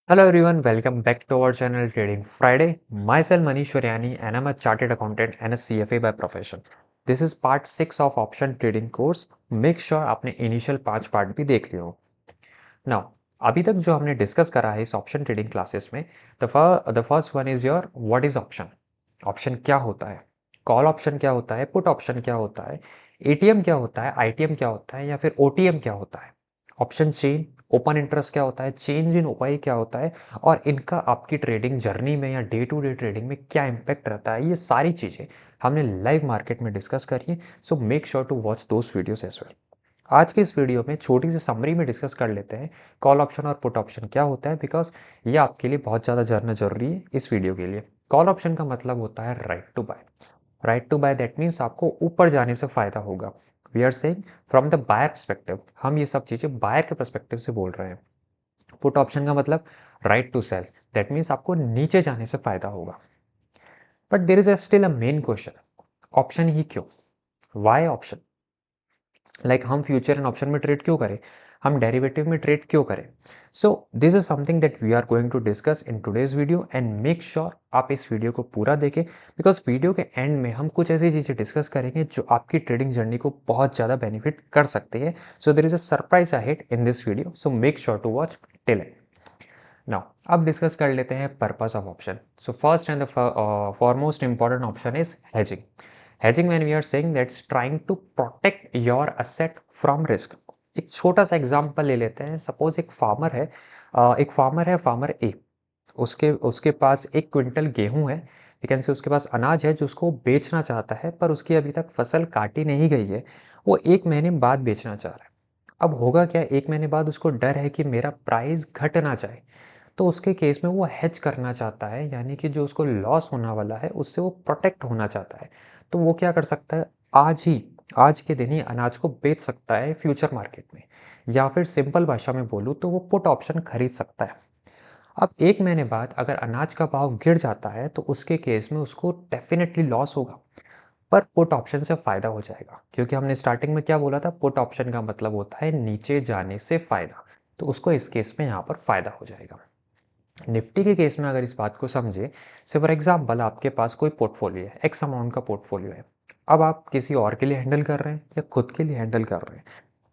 Hello everyone, welcome back to our channel Trading Friday. Myself Manish Suryani and I'm a chartered accountant and a CFA by profession. This is part 6 of option trading course. Make sure आपने initial 5 part भी देख लिए हो. Now, अभी तक जो हमने discuss करा है इस ऑप्शन ट्रेडिंग क्लासेस में the first one is your what is option. Option क्या होता है, कॉल ऑप्शन क्या होता है, पुट ऑप्शन क्या होता है, एटीएम क्या होता है, आईटीएम क्या होता है या फिर ओटीएम क्या होता है, ऑप्शन चेन ओपन इंटरेस्ट क्या होता है, चेंज इन ओपाई क्या होता है और इनका आपकी ट्रेडिंग जर्नी में या डे टू डे ट्रेडिंग में क्या इम्पैक्ट रहता है. ये सारी चीज़ें हमने लाइव मार्केट में डिस्कस करी है. So make sure to watch those videos as well. आज के इस वीडियो में छोटी सी समरी में डिस्कस कर लेते हैं कॉल ऑप्शन और पुट ऑप्शन क्या होता है, बिकॉज ये आपके लिए बहुत ज़्यादा जानना जरूरी है इस वीडियो के लिए. कॉल ऑप्शन का मतलब होता है right to buy. Right to buy that means आपको ऊपर जाने से फायदा होगा. We are saying from the buyer perspective, हम ये सब चीज़ें बायर के परस्पेक्टिव से बोल रहे हैं. पुट ऑप्शन का मतलब right to sell, that means आपको नीचे जाने से फायदा होगा. But there is still a main question, option ही क्यों, वाई ऑप्शन. लाइक हम फ्यूचर एंड ऑप्शन में ट्रेड क्यों करें, हम डेरिवेटिव में ट्रेड क्यों करें. So this is something that we are going to discuss in today's video and make sure आप इस वीडियो को पूरा देखें, बिकॉज वीडियो के एंड में हम कुछ ऐसी चीज़ें डिस्कस करेंगे जो आपकी ट्रेडिंग जर्नी को बहुत ज़्यादा बेनिफिट कर सकते हैं. So there is a surprise ahead in this video, so make sure to watch till end. Now अब डिस्कस कर लेते हैं purpose of option. So first and the foremost important option is hedging. Hedging when we are saying that's trying to protect your asset from risk. एक छोटा सा example ले लेते हैं. सपोज एक फार्मर है, फार्मर ए. उसके उसके पास 1 क्विंटल गेहूं है, लेकिन से उसके पास अनाज है जो उसको बेचना चाहता है, पर उसकी अभी तक फसल काटी नहीं गई है. वो 1 महीने बाद बेचना चाह रहा है. अब होगा क्या, 1 महीने बाद उसको डर है कि मेरा प्राइस घट ना जाए. तो उसके केस में वो हेज करना चाहता है, यानी कि जो उसको लॉस होने वाला है उससे वो प्रोटेक्ट होना चाहता है. तो वो क्या कर सकता है, आज के दिन ही अनाज को बेच सकता है फ्यूचर मार्केट में, या फिर सिंपल भाषा में बोलूँ तो वो पुट ऑप्शन खरीद सकता है. अब 1 महीने बाद अगर अनाज का भाव गिर जाता है तो उसके केस में उसको डेफिनेटली लॉस होगा, पर पुट ऑप्शन से फायदा हो जाएगा, क्योंकि हमने स्टार्टिंग में क्या बोला था, पुट ऑप्शन का मतलब होता है नीचे जाने से फायदा. तो उसको इस केस में यहाँ पर फायदा हो जाएगा. निफ्टी के केस में अगर इस बात को समझे, से फॉर एग्जाम्पल आपके पास कोई पोर्टफोलियो है, एक्स अमाउंट का पोर्टफोलियो है. अब आप किसी और के लिए हैंडल कर रहे हैं या खुद के लिए हैंडल कर रहे हैं.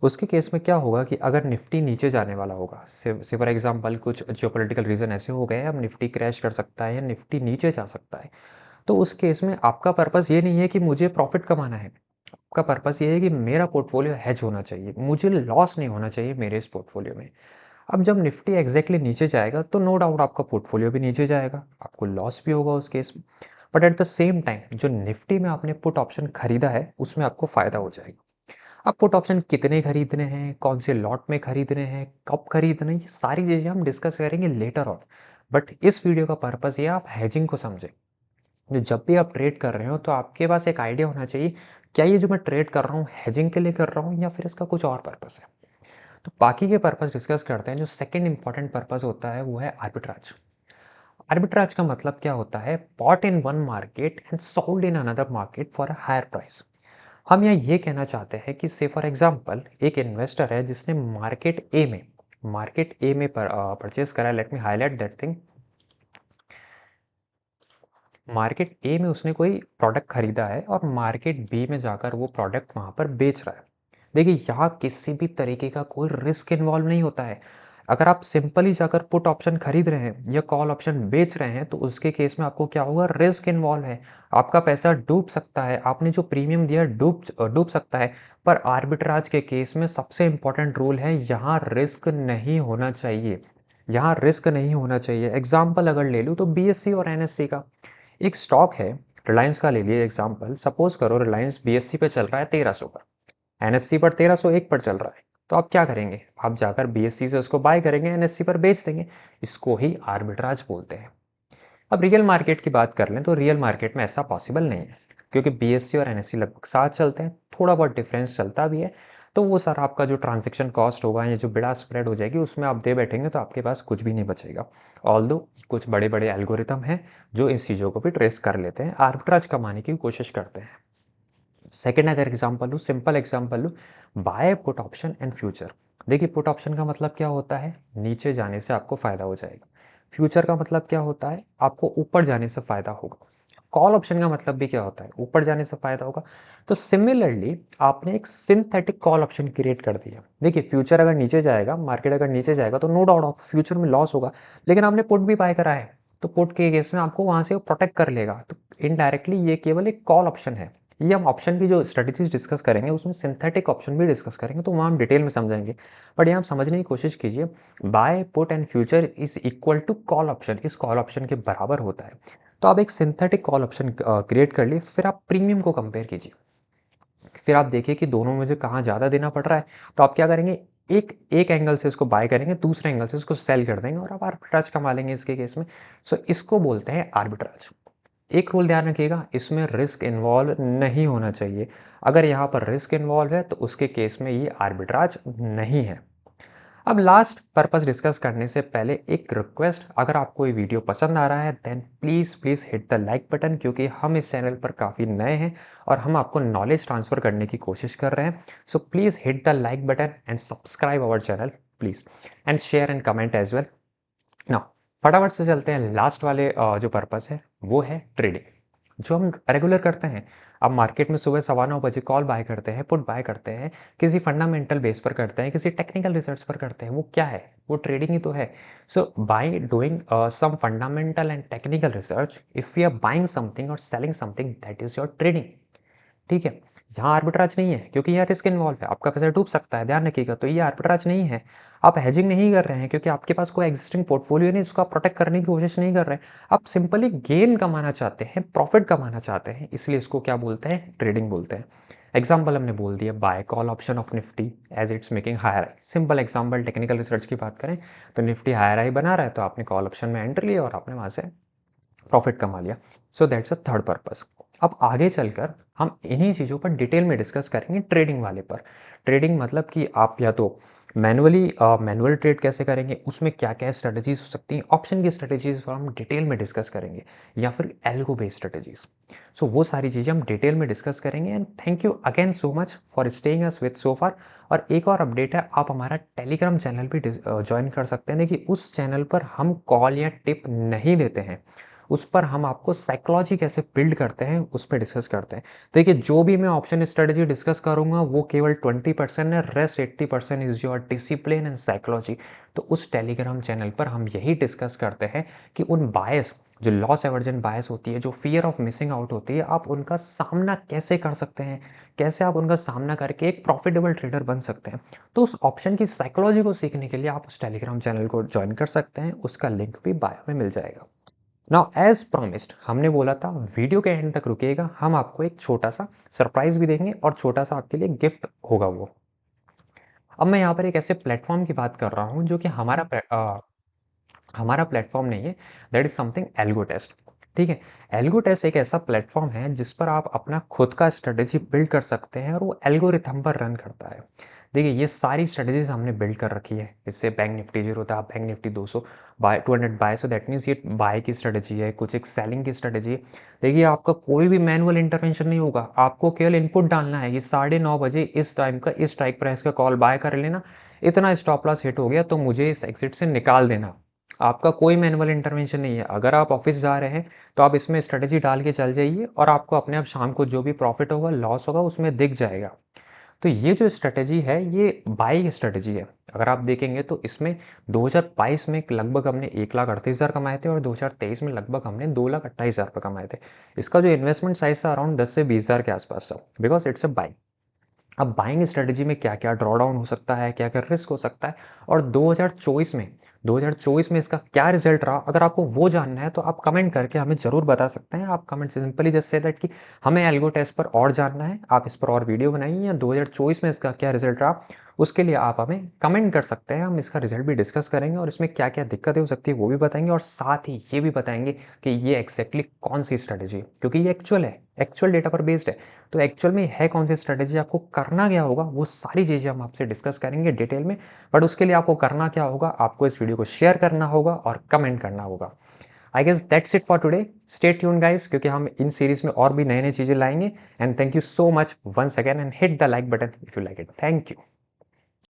उसके केस में क्या होगा कि अगर निफ्टी नीचे जाने वाला होगा, से फॉर एग्जाम्पल कुछ जियोपॉलिटिकल रीजन ऐसे हो गए, अब निफ्टी क्रैश कर सकता है या निफ्टी नीचे जा सकता है. तो उस केस में आपका पर्पस ये नहीं है कि मुझे प्रॉफिट कमाना है. आपका पर्पस ये है कि मेरा पोर्टफोलियो हेज होना चाहिए, मुझे लॉस नहीं होना चाहिए मेरे इस पोर्टफोलियो में. अब जब निफ्टी एग्जैक्टली नीचे जाएगा तो नो डाउट आपका पोर्टफोलियो भी नीचे जाएगा, आपको लॉस भी होगा उस केस में. But at the same time जो निफ्टी में आपने पुट ऑप्शन खरीदा है उसमें आपको फायदा हो जाएगा. अब पुट ऑप्शन कितने खरीदने हैं, कौन से लॉट में खरीदने हैं, कब खरीदने हैं, ये सारी चीज़ें हम डिस्कस करेंगे लेटर ऑन. बट इस वीडियो का पर्पस ये आप हेजिंग को समझें. जो जब भी आप ट्रेड कर रहे हो तो आपके पास एक आइडिया होना चाहिए, क्या ये जो मैं ट्रेड कर रहा हूँ हेजिंग के लिए कर रहा हूँ या फिर इसका कुछ और पर्पस है. तो बाकी के पर्पस डिस्कस करते हैं. जो सेकंड इंपॉर्टेंट पर्पस होता है वो है आर्बिट्राज. आर्बिट्राज का मतलब क्या होता है, bought in one market and sold in another market for a higher price. हम यहाँ ये कहना चाहते हैं कि से फॉर एग्जांपल एक इन्वेस्टर है जिसने मार्केट ए में परचेज करा. Let me highlight that thing. Market A में उसने कोई प्रोडक्ट खरीदा है और मार्केट बी में जाकर वो प्रोडक्ट वहाँ पर बेच रहा है. देखिए यहाँ किसी भी तरीके का कोई रिस्क इन्वॉल्व नहीं होता है. अगर आप सिंपली जाकर पुट ऑप्शन खरीद रहे हैं या कॉल ऑप्शन बेच रहे हैं तो उसके केस में आपको क्या होगा, रिस्क इन्वॉल्व है. आपका पैसा डूब सकता है, आपने जो प्रीमियम दिया डूब डूब सकता है. पर आर्बिट्राज के केस में सबसे इंपॉर्टेंट रूल है, यहाँ रिस्क नहीं होना चाहिए. यहाँ रिस्क नहीं होना चाहिए. एग्जाम्पल अगर ले लूँ तो बीएससी और एनएससी का एक स्टॉक है. रिलायंस का ले लिए एग्जाम्पल. सपोज करो रिलायंस बीएससी पे चल रहा है 1300 पर, एनएससी पर 1301 पर चल रहा है. तो आप क्या करेंगे, आप जाकर बीएससी से उसको बाय करेंगे, एनएससी पर बेच देंगे. इसको ही आर्बिट्राज बोलते हैं. अब रियल मार्केट की बात कर लें तो रियल मार्केट में ऐसा पॉसिबल नहीं है, क्योंकि बीएससी और एनएससी लगभग साथ चलते हैं, थोड़ा बहुत डिफरेंस चलता भी है. तो वो सर आपका जो ट्रांजेक्शन कॉस्ट होगा या जो बिड़ा स्प्रेड हो जाएगी उसमें आप दे बैठेंगे तो आपके पास कुछ भी नहीं बचेगा. ऑल्दो कुछ बड़े बड़े एल्गोरिथम हैं जो इस चीज़ों को भी ट्रेस कर लेते हैं, आर्बिट्राज कमाने की कोशिश करते हैं. सेकेंड अगर एग्जाम्पल लूँ, सिंपल एग्जाम्पल लूँ, buy put option and future. देखिए पुट ऑप्शन का मतलब क्या होता है, नीचे जाने से आपको फायदा हो जाएगा. फ्यूचर का मतलब क्या होता है, आपको ऊपर जाने से फ़ायदा होगा। कॉल ऑप्शन का मतलब भी क्या होता है, ऊपर जाने से फ़ायदा होगा। तो सिमिलरली आपने एक सिंथेटिक कॉल ऑप्शन क्रिएट कर दिया। देखिए फ्यूचर अगर नीचे जाएगा, मार्केट अगर नीचे जाएगा तो नो डाउट आपको फ्यूचर में लॉस होगा, लेकिन आपने पुट भी बाय करा है, तो पुट के केस में आपको वहाँ से वो प्रोटेक्ट कर लेगा। तो इनडायरेक्टली ये केवल एक कॉल ऑप्शन है। ये हम ऑप्शन की जो स्ट्रेटजीज डिस्कस करेंगे उसमें सिंथेटिक ऑप्शन भी डिस्कस करेंगे, तो वहाँ हम डिटेल में समझेंगे। बट यहाँ आप समझने की कोशिश कीजिए, buy put and future is equal to call option, इस कॉल ऑप्शन के बराबर होता है। तो आप एक सिंथेटिक कॉल ऑप्शन क्रिएट कर लिए, फिर आप प्रीमियम को कंपेयर कीजिए, फिर आप देखिए कि दोनों में मुझे कहाँ ज़्यादा देना पड़ रहा है। तो आप क्या करेंगे, एक एक एंगल से इसको बाय करेंगे, दूसरे एंगल से इसको सेल कर देंगे और आप आर्बिट्राज कमा लेंगे इसके केस में। सो इसको बोलते हैं आर्बिट्राज। एक रूल ध्यान रखिएगा, इसमें रिस्क इन्वॉल्व नहीं होना चाहिए। अगर यहाँ पर रिस्क इन्वॉल्व है तो उसके केस में ये आर्बिट्राज नहीं है। अब लास्ट पर्पस डिस्कस करने से पहले एक रिक्वेस्ट, अगर आपको ये वीडियो पसंद आ रहा है then please please hit the like button, क्योंकि हम इस चैनल पर काफ़ी नए हैं और हम आपको नॉलेज ट्रांसफ़र करने की कोशिश कर रहे हैं। So please hit the like button and subscribe our channel please, and share and comment as well. Now फटाफट से चलते हैं लास्ट वाले जो पर्पस है, वो है ट्रेडिंग, जो हम रेगुलर करते हैं। अब मार्केट में सुबह 9:15 बजे कॉल बाय करते हैं, पुट बाय करते हैं, किसी फंडामेंटल बेस पर करते हैं, किसी टेक्निकल रिसर्च पर करते हैं, वो क्या है, वो ट्रेडिंग ही तो है। So by doing some fundamental and technical research, if you are buying something और selling something, that is your trading. ठीक है, यहाँ आर्बिट्राज नहीं है क्योंकि यहाँ रिस्क इन्वॉल्व है, आपका पैसा डूब सकता है, ध्यान रखिएगा। तो ये आर्बिट्राज नहीं है। आप हेजिंग नहीं कर रहे हैं क्योंकि आपके पास कोई एग्जिस्टिंग पोर्टफोलियो नहीं, जिसको आप प्रोटेक्ट करने की कोशिश नहीं कर रहे हैं। आप सिंपली गेन कमाना चाहते हैं, प्रॉफिट कमाना चाहते हैं, इसलिए इसको क्या बोलते हैं, ट्रेडिंग बोलते हैं। एग्जाम्पल हमने बोल दिया, buy call option of Nifty as it's making higher high. Simple example, technical research की बात करें तो निफ्टी हायर आई बना रहा है, तो आपने कॉल ऑप्शन में एंट्री लिया और आपने वहाँ से प्रॉफिट कमा लिया। So that's a third purpose. अब आगे चलकर हम इन्हीं चीज़ों पर डिटेल में डिस्कस करेंगे ट्रेडिंग वाले पर। ट्रेडिंग मतलब कि आप या तो मैनुअल ट्रेड कैसे करेंगे, उसमें क्या क्या स्ट्रेटजीज हो सकती हैं, ऑप्शन की स्ट्रेटजीज पर हम डिटेल में डिस्कस करेंगे, या फिर एल्गो बेस्ड स्ट्रेटजीज। सो वो सारी चीज़ें हम डिटेल में डिस्कस करेंगे। And thank you again so much for staying us with so far. और एक और अपडेट है, आप हमारा टेलीग्राम चैनल भी ज्वाइन कर सकते हैं। देखिए उस चैनल पर हम कॉल या टिप नहीं देते हैं, उस पर हम आपको साइकोलॉजी कैसे बिल्ड करते हैं उस पर डिस्कस करते हैं। देखिए जो भी मैं ऑप्शन स्ट्रेटजी डिस्कस करूंगा वो केवल 20% है, rest 80% is your discipline and psychology. तो उस टेलीग्राम चैनल पर हम यही डिस्कस करते हैं कि उन बायस, जो लॉस एवर्जन बायस होती है, जो फियर ऑफ मिसिंग आउट होती है, आप उनका सामना कैसे कर सकते हैं, कैसे आप उनका सामना करके एक प्रॉफिटेबल ट्रेडर बन सकते हैं। तो उस ऑप्शन की साइकोलॉजी को सीखने के लिए आप उस टेलीग्राम चैनल को ज्वाइन कर सकते हैं, उसका लिंक भी बायो में मिल जाएगा। नाउ एज प्रॉमिस्ड, हमने बोला था वीडियो के एंड तक रुकिएगा, हम आपको एक छोटा सा सरप्राइज भी देंगे और छोटा सा आपके लिए गिफ्ट होगा वो। अब मैं यहाँ पर एक ऐसे प्लेटफॉर्म की बात कर रहा हूँ जो कि हमारा प्लेटफॉर्म नहीं है, that is something algo test. ठीक है, एल्गो टेस्ट एक ऐसा प्लेटफॉर्म है जिस पर आप अपना खुद का स्ट्रेटेजी बिल्ड कर सकते हैं और वो एल्गोरिथम पर रन करता है। देखिए ये सारी स्ट्रेटेजीज हमने बिल्ड कर रखी है, इससे बैंक निफ्टी 0 था, bank Nifty 200 buy 200 buy, so that means ये बाय की स्ट्रेटेजी है, कुछ एक सेलिंग की स्ट्रेटेजी है। देखिए आपका कोई भी मैनुअल इंटरवेंशन नहीं होगा, आपको केवल इनपुट डालना है कि 9:30 बजे इस टाइम का इस स्ट्राइक प्राइस का कॉल बाय कर लेना, इतना स्टॉप लॉस हिट हो गया तो मुझे इस एग्जिट से निकाल देना। आपका कोई मैनुअल इंटरवेंशन नहीं है। अगर आप ऑफिस जा रहे हैं तो आप इसमें स्ट्रेटजी डाल के चल जाइए और आपको अपने आप शाम को जो भी प्रॉफिट होगा, लॉस होगा, उसमें दिख जाएगा। तो ये जो स्ट्रेटजी है ये बाइंग स्ट्रेटजी है। अगर आप देखेंगे तो इसमें 2022 में लगभग हमने 1,38,000 कमाए थे और 2023 में लगभग हमने 2,28,000 रुपये कमाए थे। इसका जो इन्वेस्टमेंट साइज था अराउंड 10 से 20,000 के आसपास था, बिकॉज इट्स अ बाइंग। अब बाइंग स्ट्रेटजी में क्या क्या ड्रॉ डाउन हो सकता है, क्या क्या रिस्क हो सकता है, और 2024 में इसका क्या रिजल्ट रहा, अगर आपको वो जानना है तो आप कमेंट करके हमें जरूर बता सकते हैं। आप comment simply just say that कि हमें एल्गो टेस्ट पर और जानना है, आप इस पर और वीडियो बनाइए, या 2024 में इसका क्या रिजल्ट रहा उसके लिए आप हमें कमेंट कर सकते हैं। हम इसका रिजल्ट भी डिस्कस करेंगे और इसमें क्या क्या दिक्कतें हो सकती है वो भी बताएंगे, और साथ ही ये भी बताएंगे कि ये एग्जैक्टली कौन सी स्ट्रेटजी है, क्योंकि ये एक्चुअल है, एक्चुअल डेटा पर बेस्ड है। तो एक्चुअल में है कौन सी स्ट्रेटजी, आपको करना क्या होगा, वो सारी चीज़ें हम आपसे डिस्कस करेंगे डिटेल में। बट उसके लिए आपको करना क्या होगा, आपको इस वीडियो को शेयर करना होगा और कमेंट करना होगा। I guess that's it for today. Stay tuned guys, क्योंकि हम इन सीरीज में और भी नई नई चीज़ें लाएंगे। And thank you so much once again, and hit the like button if you like it. Thank you.